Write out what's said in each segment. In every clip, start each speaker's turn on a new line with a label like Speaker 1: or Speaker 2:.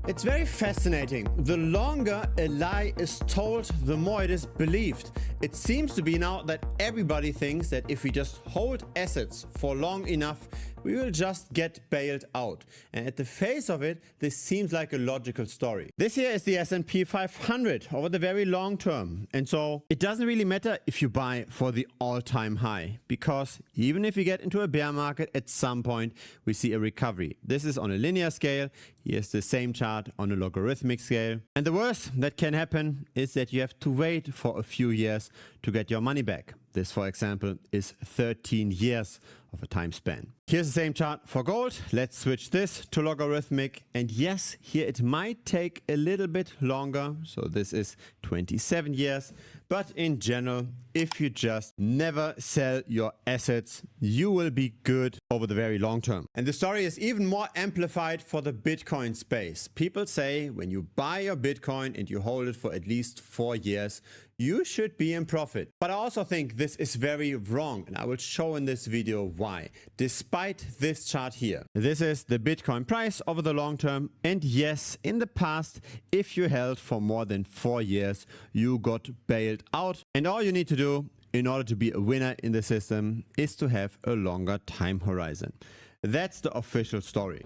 Speaker 1: It's very fascinating. The longer a lie is told, the more it is believed. It seems to be now that everybody thinks that if we just hold assets for long enough, we will just get bailed out. And at the face of it, this seems like a logical story. This here is the S&P 500 over the very long term. And so it doesn't really matter if you buy for the all-time high, because even if we get into a bear market, at some point we see a recovery. This is on a linear scale. Here's the same chart on a logarithmic scale. And the worst that can happen is that you have to wait for a few years to get your money back. This, for example, is 13 years of a time span. Here's the same chart for gold. Let's switch this to logarithmic. And yes, here it might take a little bit longer. So this is 27 years. But in general, if you just never sell your assets, you will be good over the very long term. And the story is even more amplified for the Bitcoin space. People say when you buy your Bitcoin and you hold it for at least 4 years, you should be in profit. But I also think this is very wrong, and I will show in this video why. Despite this chart here, this is the Bitcoin price over the long term. And yes, in the past, if you held for more than 4 years, you got bailed out. And all you need to do in order to be a winner in the system is to have a longer time horizon. That's the official story.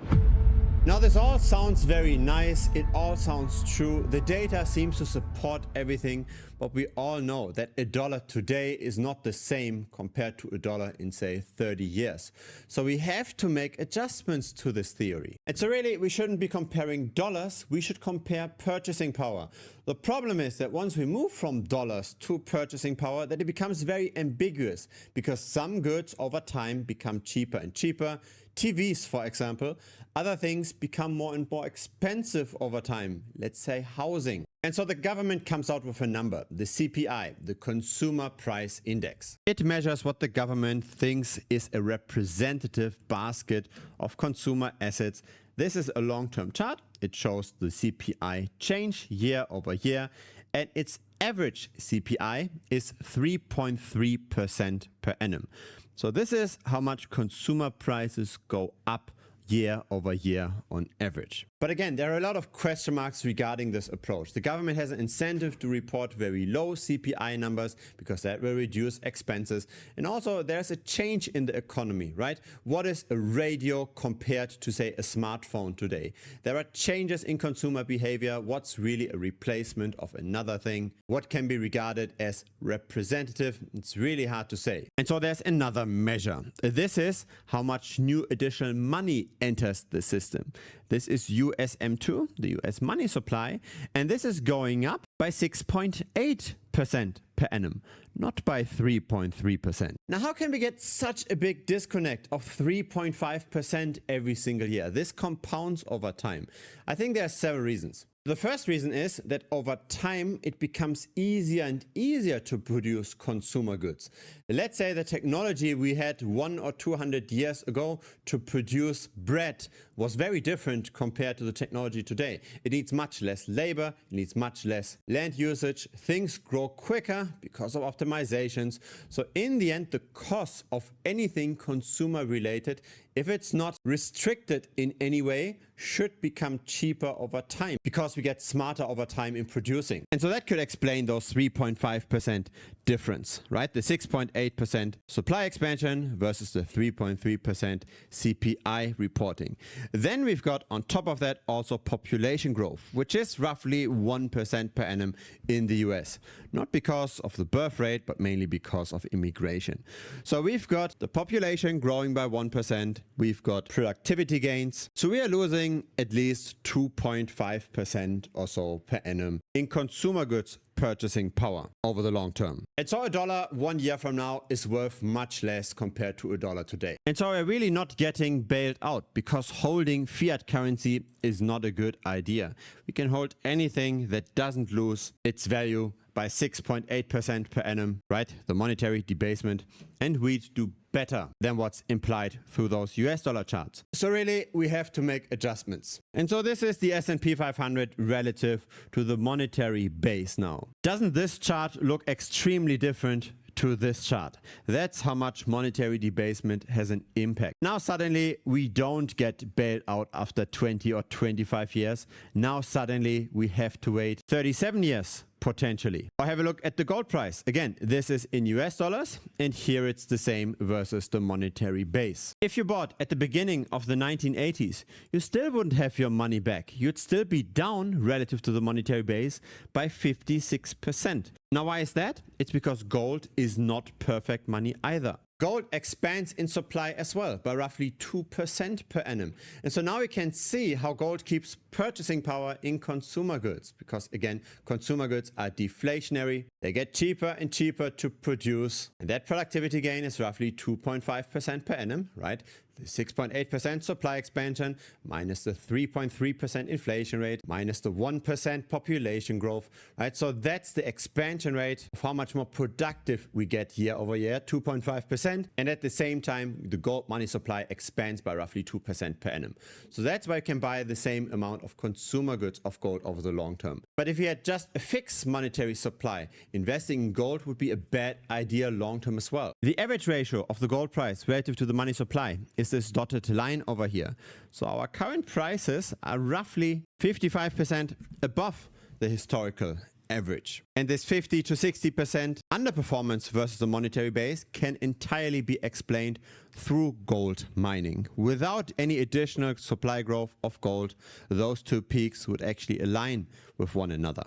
Speaker 1: Now, this all sounds very nice. It all sounds true. The data seems to support everything, but we all know that a dollar today is not the same compared to a dollar in, say, 30 years. So we have to make adjustments to this theory. And so really, we shouldn't be comparing dollars. We should compare purchasing power. The problem is that once we move from dollars to purchasing power, that it becomes very ambiguous, because some goods over time become cheaper and cheaper. TVs, for example. Other things become more and more expensive over time. Let's say housing. And so the government comes out with a number, the CPI, the Consumer Price Index. It measures what the government thinks is a representative basket of consumer assets. This is a long-term chart. It shows the CPI change year over year, and its average CPI is 3.3% per annum. So this is how much consumer prices go up year over year on average. But again, there are a lot of question marks regarding this approach. The government has an incentive to report very low CPI numbers because that will reduce expenses. And also there's a change in the economy, right? What is a radio compared to, say, a smartphone today? There are changes in consumer behavior. What's really a replacement of another thing? What can be regarded as representative? It's really hard to say. And so there's another measure. This is how much new additional money enters the system. This is USM2, the US money supply, and this is going up by 6.8% per annum, not by 3.3%. Now, how can we get such a big disconnect of 3.5% every single year? This compounds over time. I think there are several reasons. The first reason is that over time, it becomes easier and easier to produce consumer goods. Let's say the technology we had 100 or 200 years ago to produce bread was very different compared to the technology today. It needs much less labor, it needs much less land usage. Things grow quicker because of optimizations. So in the end, the cost of anything consumer related, if it's not restricted in any way, should become cheaper over time because we get smarter over time in producing. And so that could explain those 3.5% difference, right? The 6.8% supply expansion versus the 3.3% CPI reporting. Then we've got on top of that also population growth, which is roughly 1% per annum in the US. Not because of the birth rate, but mainly because of immigration. So we've got the population growing by 1%. We've got productivity gains. So we are losing at least 2.5% or so per annum in consumer goods purchasing power over the long term. And so a dollar 1 year from now is worth much less compared to a dollar today. And so we're really not getting bailed out because holding fiat currency is not a good idea. We can hold anything that doesn't lose its value by 6.8% per annum, right? The monetary debasement. And we'd do better than what's implied through those US dollar charts. So really, we have to make adjustments. And so this is the S&P 500 relative to the monetary base now. Doesn't this chart look extremely different to this chart. That's how much monetary debasement has an impact. Now suddenly we don't get bailed out after 20 or 25 years. Now suddenly we have to wait 37 years potentially. Or have a look at the gold price. Again, this is in US dollars, and here it's the same versus the monetary base. If you bought at the beginning of the 1980s, you still wouldn't have your money back. You'd still be down relative to the monetary base by 56%. Now why is that? It's because gold is not perfect money either. Gold expands in supply as well by roughly 2% per annum. And so now we can see how gold keeps purchasing power in consumer goods, because again, consumer goods are deflationary. They get cheaper and cheaper to produce. And that productivity gain is roughly 2.5% per annum, right? The 6.8% supply expansion minus the 3.3% inflation rate minus the 1% population growth, right? So that's the expansion rate of how much more productive we get year over year, 2.5%. And at the same time, the gold money supply expands by roughly 2% per annum. So that's why you can buy the same amount of consumer goods of gold over the long term. But if you had just a fixed monetary supply, investing in gold would be a bad idea long term as well. The average ratio of the gold price relative to the money supply is this dotted line over here. So our current prices are roughly 55% above the historical average. And this 50 to 60% underperformance versus the monetary base can entirely be explained through gold mining. Without any additional supply growth of gold, those two peaks would actually align with one another.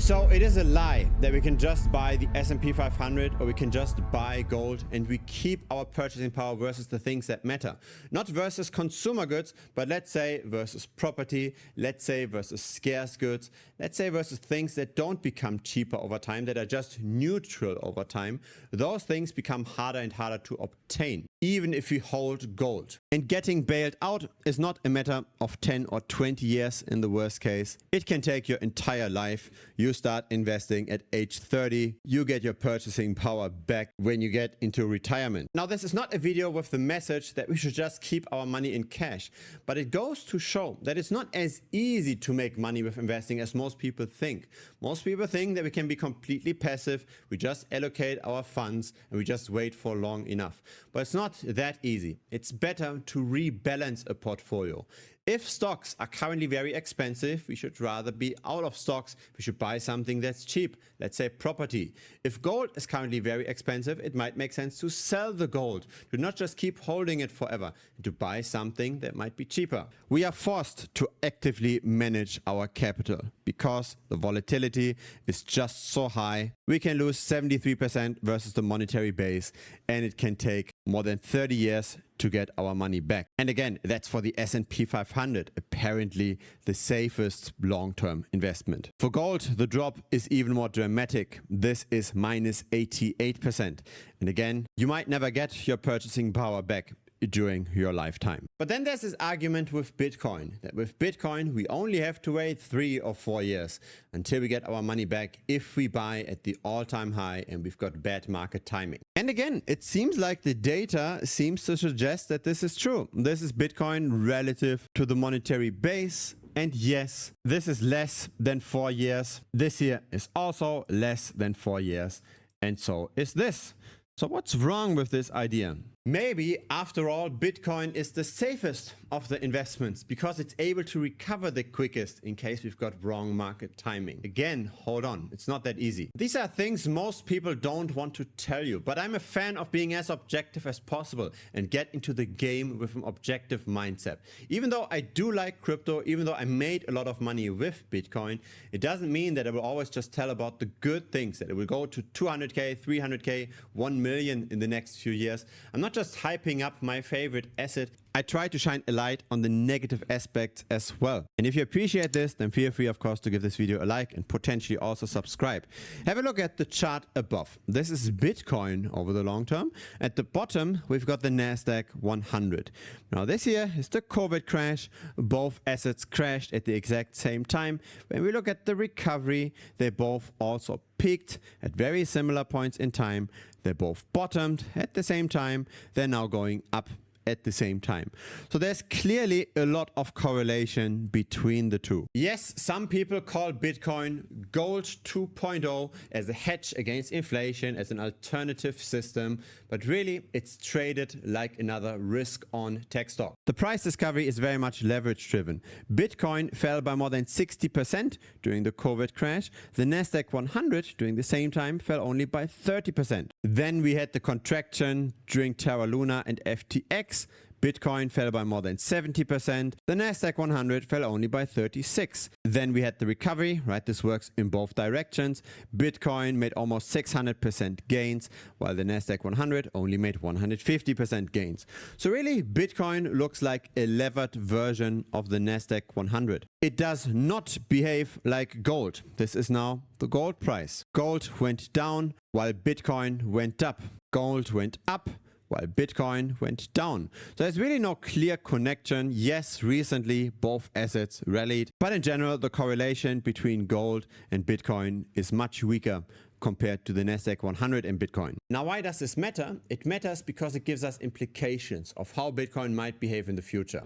Speaker 1: So it is a lie that we can just buy the S&P 500 or we can just buy gold and we keep our purchasing power versus the things that matter. Not versus consumer goods, but let's say versus property, let's say versus scarce goods, let's say versus things that don't become cheaper over time, that are just neutral over time. Those things become harder and harder to obtain, even if we hold gold. And getting bailed out is not a matter of 10 or 20 years in the worst case. It can take your entire life. You start investing at age 30, you get your purchasing power back when you get into retirement. Now, this is not a video with the message that we should just keep our money in cash, but it goes to show that it's not as easy to make money with investing as most people think. Most people think that we can be completely passive, we just allocate our funds and we just wait for long enough. But it's not that easy. It's better to rebalance a portfolio. If stocks are currently very expensive, we should rather be out of stocks. We should buy something that's cheap, let's say property. If gold is currently very expensive, it might make sense to sell the gold, to not just keep holding it forever, and to buy something that might be cheaper. We are forced to actively manage our capital because the volatility is just so high. We can lose 73% versus the monetary base, and it can take more than 30 years to get our money back. And again, that's for the S&P 500, apparently the safest long-term investment. For gold, the drop is even more dramatic. This is minus 88%. And again, you might never get your purchasing power back during your lifetime. But then there's this argument with Bitcoin, that with Bitcoin, we only have to wait 3 or 4 years until we get our money back if we buy at the all-time high and we've got bad market timing. And again, it seems like the data seems to suggest that this is true. This is Bitcoin relative to the monetary base. And yes, this is less than 4 years. This here is also less than 4 years. And so is this. So what's wrong with this idea? Maybe, after all, Bitcoin is the safest of the investments because it's able to recover the quickest in case we've got wrong market timing. Again, hold on, it's not that easy. These are things most people don't want to tell you, but I'm a fan of being as objective as possible and get into the game with an objective mindset. Even though I do like crypto, even though I made a lot of money with Bitcoin, it doesn't mean that I will always just tell about the good things, that it will go to 200K, 300K, 1 million in the next few years. I'm not just hyping up my favorite asset. I try to shine a light on the negative aspects as well. And if you appreciate this, then feel free, of course, to give this video a like and potentially also subscribe. Have a look at the chart above. This is Bitcoin over the long term. At the bottom, we've got the NASDAQ 100. Now, this here is the COVID crash. Both assets crashed at the exact same time. When we look at the recovery, they both also peaked at very similar points in time. They both bottomed at the same time. They're now going up at the same time. So there's clearly a lot of correlation between the two. Yes, some people call Bitcoin gold 2.0 as a hedge against inflation, as an alternative system, but really it's traded like another risk-on tech stock. The price discovery is very much leverage driven. Bitcoin fell by more than 60% during the COVID crash. The Nasdaq 100 during the same time fell only by 30%. Then we had the contraction during Terra Luna and FTX. Bitcoin fell by more than 70%. The Nasdaq 100 fell only by 36%. Then we had the recovery, right? This works in both directions. Bitcoin made almost 600% gains, while the Nasdaq 100 only made 150% gains. So really, Bitcoin looks like a levered version of the Nasdaq 100. It does not behave like gold. This is now the gold price. Gold went down while Bitcoin went up. Gold went up while Bitcoin went down. So there's really no clear connection. Yes, recently both assets rallied, but in general the correlation between gold and Bitcoin is much weaker compared to the Nasdaq 100 and Bitcoin. Now, why does this matter? It matters because it gives us implications of how Bitcoin might behave in the future.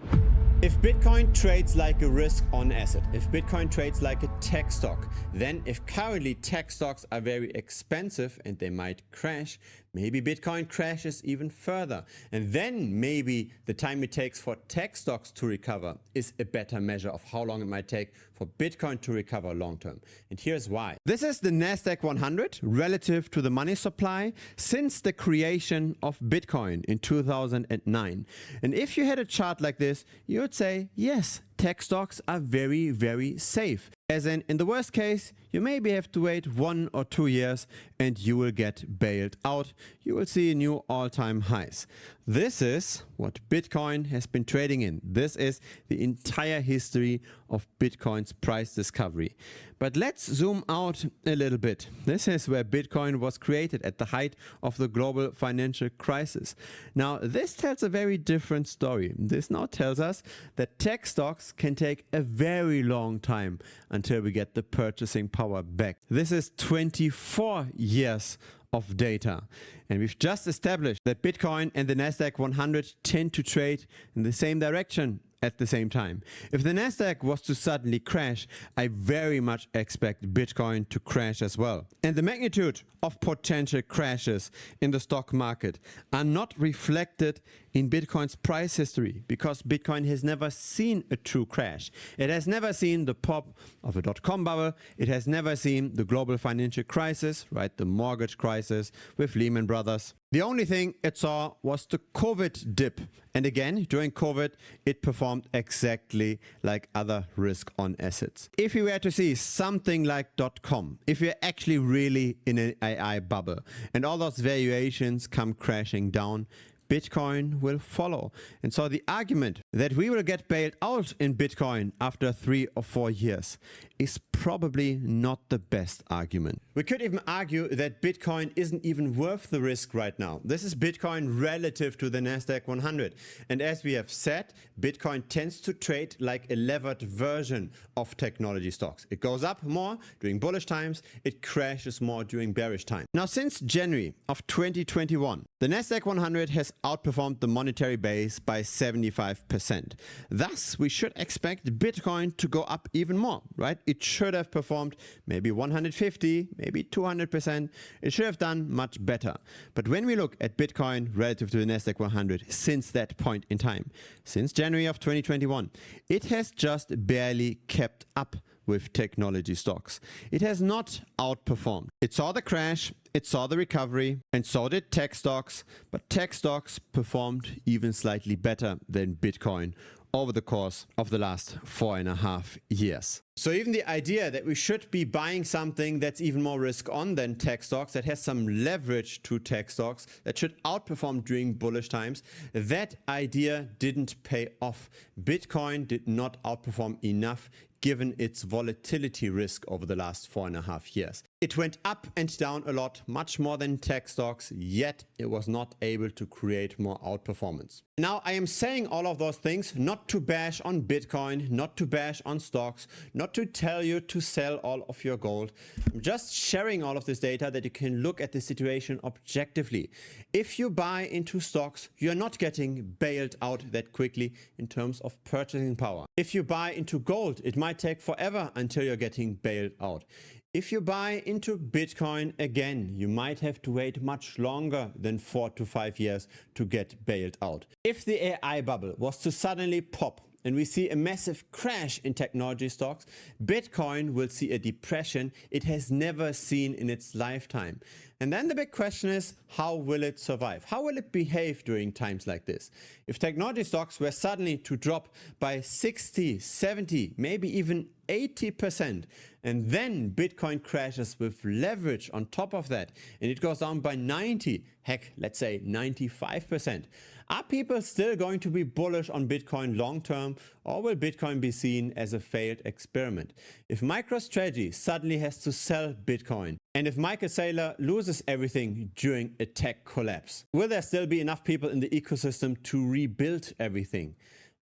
Speaker 1: If Bitcoin trades like a risk-on asset, if Bitcoin trades like a tech stock, then if currently tech stocks are very expensive and they might crash, maybe Bitcoin crashes even further. And then maybe the time it takes for tech stocks to recover is a better measure of how long it might take for Bitcoin to recover long term. And here's why. This is the Nasdaq 100 relative to the money supply since the creation of Bitcoin in 2009. And if you had a chart like this, you would say, yes, tech stocks are very, very safe. As in the worst case, you maybe have to wait 1 or 2 years and you will get bailed out. You will see new all-time highs. This is what Bitcoin has been trading in. This is the entire history of Bitcoin's price discovery. But let's zoom out a little bit. This is where Bitcoin was created at the height of the global financial crisis. Now, this tells a very different story. This now tells us that tech stocks can take a very long time until we get the purchasing power back. This is 24 years of data. And we've just established that Bitcoin and the Nasdaq 100 tend to trade in the same direction at the same time. If the Nasdaq was to suddenly crash, I very much expect Bitcoin to crash as well. And the magnitude of potential crashes in the stock market are not reflected in Bitcoin's price history because Bitcoin has never seen a true crash. It has never seen the pop of a dot-com bubble. It has never seen the global financial crisis, right? The mortgage crisis with Lehman Brothers. The only thing it saw was the COVID dip. And again, during COVID, it performed exactly like other risk-on assets. If you were to see something like .com, if you're actually really in an AI bubble and all those valuations come crashing down, Bitcoin will follow. And so the argument that we will get bailed out in Bitcoin after 3 or 4 years is probably not the best argument. We could even argue that Bitcoin isn't even worth the risk right now. This is Bitcoin relative to the Nasdaq 100. And as we have said, Bitcoin tends to trade like a levered version of technology stocks. It goes up more during bullish times, it crashes more during bearish times. Now, since January of 2021, the Nasdaq 100 has outperformed the monetary base by 75%. Thus, we should expect Bitcoin to go up even more, right? It should have performed maybe 150, maybe 200%. It should have done much better. But when we look at Bitcoin relative to the Nasdaq 100 since that point in time, since January of 2021, it has just barely kept up with technology stocks. It has not outperformed. It saw the crash, it saw the recovery, and so did tech stocks, but tech stocks performed even slightly better than Bitcoin over the course of the last 4.5 years. So even the idea that we should be buying something that's even more risk on than tech stocks, that has some leverage to tech stocks, that should outperform during bullish times, that idea didn't pay off. Bitcoin did not outperform enough given its volatility risk over the last 4.5 years. It went up and down a lot, much more than tech stocks, yet it was not able to create more outperformance. Now, I am saying all of those things not to bash on Bitcoin, not to bash on stocks, not to tell you to sell all of your gold. I'm just sharing all of this data that you can look at the situation objectively. If you buy into stocks, you're not getting bailed out that quickly in terms of purchasing power. If you buy into gold, it might take forever until you're getting bailed out. If you buy into Bitcoin, again, you might have to wait much longer than 4 to 5 years to get bailed out. If the AI bubble was to suddenly pop and we see a massive crash in technology stocks, Bitcoin will see a depression it has never seen in its lifetime. And then the big question is, how will it survive? How will it behave during times like this? If technology stocks were suddenly to drop by 60, 70, maybe even 80%, and then Bitcoin crashes with leverage on top of that, and it goes down by 90, heck, let's say 95%, are people still going to be bullish on Bitcoin long term, or will Bitcoin be seen as a failed experiment? If MicroStrategy suddenly has to sell Bitcoin, and if Michael Saylor loses everything during a tech collapse, will there still be enough people in the ecosystem to rebuild everything?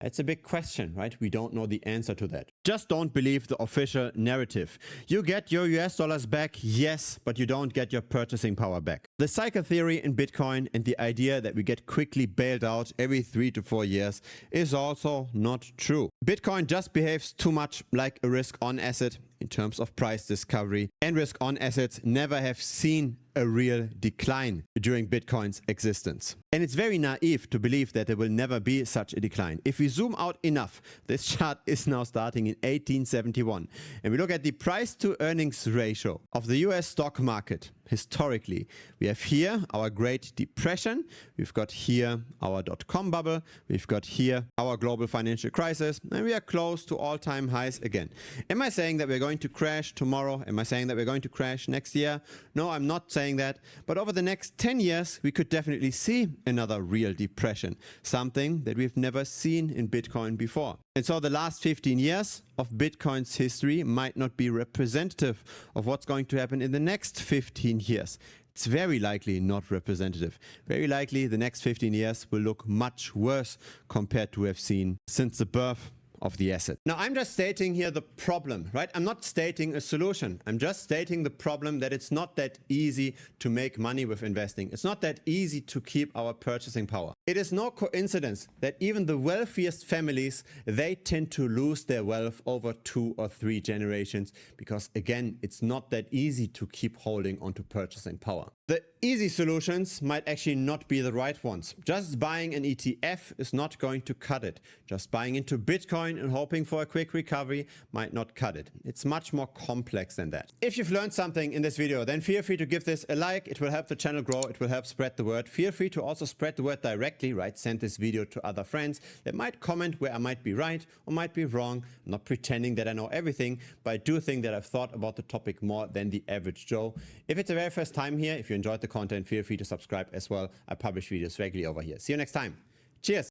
Speaker 1: That's a big question, right? We don't know the answer to that. Just don't believe the official narrative. You get your US dollars back, yes, but you don't get your purchasing power back. The cycle theory in Bitcoin and the idea that we get quickly bailed out every 3 to 4 years is also not true. Bitcoin just behaves too much like a risk-on asset in terms of price discovery, and risk-on assets never have seen a real decline during Bitcoin's existence. And it's very naive to believe that there will never be such a decline. If we zoom out enough, this chart is now starting in 1871, and we look at the price to earnings ratio of the US stock market historically. We have here our Great Depression, we've got here our dot-com bubble, we've got here our global financial crisis, and we are close to all-time highs again. Am I saying that we're going to crash tomorrow? Am I saying that we're going to crash next year? No, I'm not saying that, but over the next 10 years, we could definitely see another real depression, something that we've never seen in Bitcoin before. And so the last 15 years of Bitcoin's history might not be representative of what's going to happen in the next 15 years. It's very likely not representative. Very likely the next 15 years will look much worse compared to what we've seen since the birth of the asset. Now, I'm just stating here the problem, right? I'm not stating a solution. I'm just stating the problem that it's not that easy to make money with investing. It's not that easy to keep our purchasing power. It is no coincidence that even the wealthiest families, they tend to lose their wealth over 2 or 3 generations because, again, it's not that easy to keep holding onto purchasing power. The easy solutions might actually not be the right ones. Just buying an ETF is not going to cut it. Just buying into Bitcoin and hoping for a quick recovery might not cut it. It's much more complex than that. If you've learned something in this video, then feel free to give this a like. It will help the channel grow. It will help spread the word. Feel free to also spread the word directly, right? Send this video to other friends that might comment where I might be right or might be wrong. I'm not pretending that I know everything, but I do think that I've thought about the topic more than the average Joe. If it's the very first time here, if you enjoyed the content, feel free to subscribe as well. I publish videos regularly over here. See you next time. Cheers.